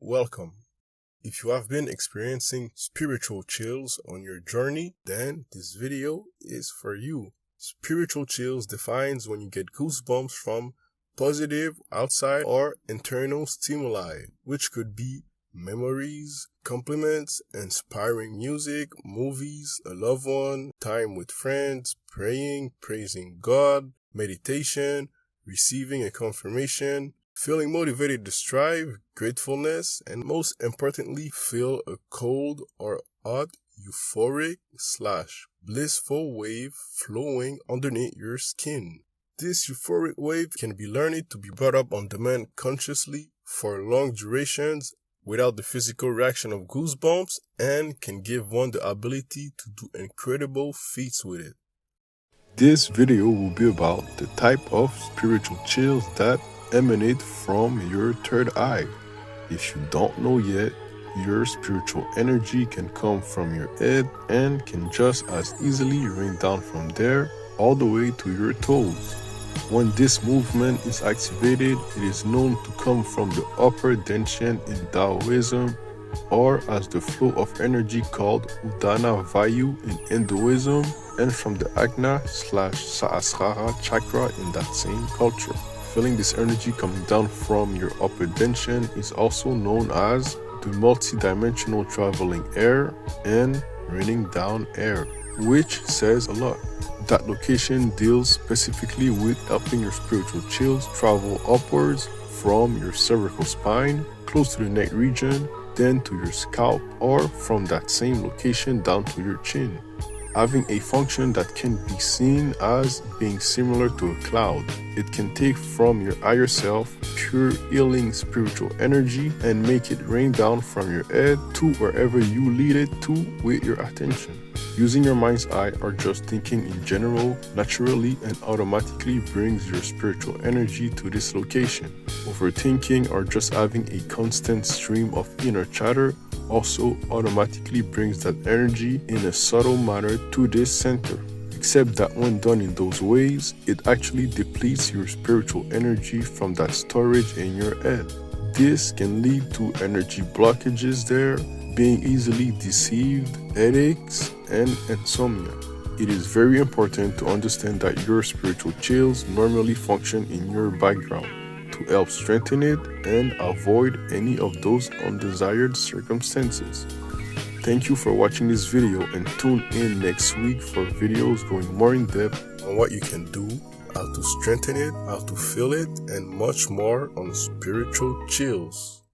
welcome. If you have been experiencing spiritual chills on your journey, then this video is for you. Spiritual chills defines when you get goosebumps from positive outside or internal stimuli, which could be memories, compliments, inspiring music, movies, a loved one, time with friends, praying, praising God, meditation, receiving a confirmation, feeling motivated to strive, gratefulness, and most importantly, feel a cold or hot, euphoric / blissful wave flowing underneath your skin. This euphoric wave can be learned to be brought up on demand consciously for long durations without the physical reaction of goosebumps and can give one the ability to do incredible feats with it. This video will be about the type of spiritual chills that emanate from your third eye. If you don't know yet, your spiritual energy can come from your head and can just as easily rain down from there all the way to your toes. When this movement is activated, it is known to come from the upper Dantian in Taoism, or as the flow of energy called Udana Vayu in Hinduism, and from the Agna / Sahasrara chakra in that same culture. Feeling this energy coming down from your upper Dantian is also known as the multi-dimensional traveling air and raining down air, which says a lot. That location deals specifically with helping your spiritual chills travel upwards from your cervical spine, close to the neck region, then to your scalp, or from that same location down to your chin, having a function that can be seen as being similar to a cloud. It can take from your higher self pure healing spiritual energy and make it rain down from your head to wherever you lead it to with your attention. Using your mind's eye or just thinking in general naturally and automatically brings your spiritual energy to this location. Overthinking or just having a constant stream of inner chatter also automatically brings that energy in a subtle manner to this center. Except that when done in those ways, it actually depletes your spiritual energy from that storage in your head. This can lead to energy blockages there, being easily deceived, headaches, and insomnia. It is very important to understand that your spiritual chills normally function in your background to help strengthen it and avoid any of those undesired circumstances. Thank you for watching this video and tune in next week for videos going more in depth on what you can do, how to strengthen it, how to feel it, and much more on spiritual chills.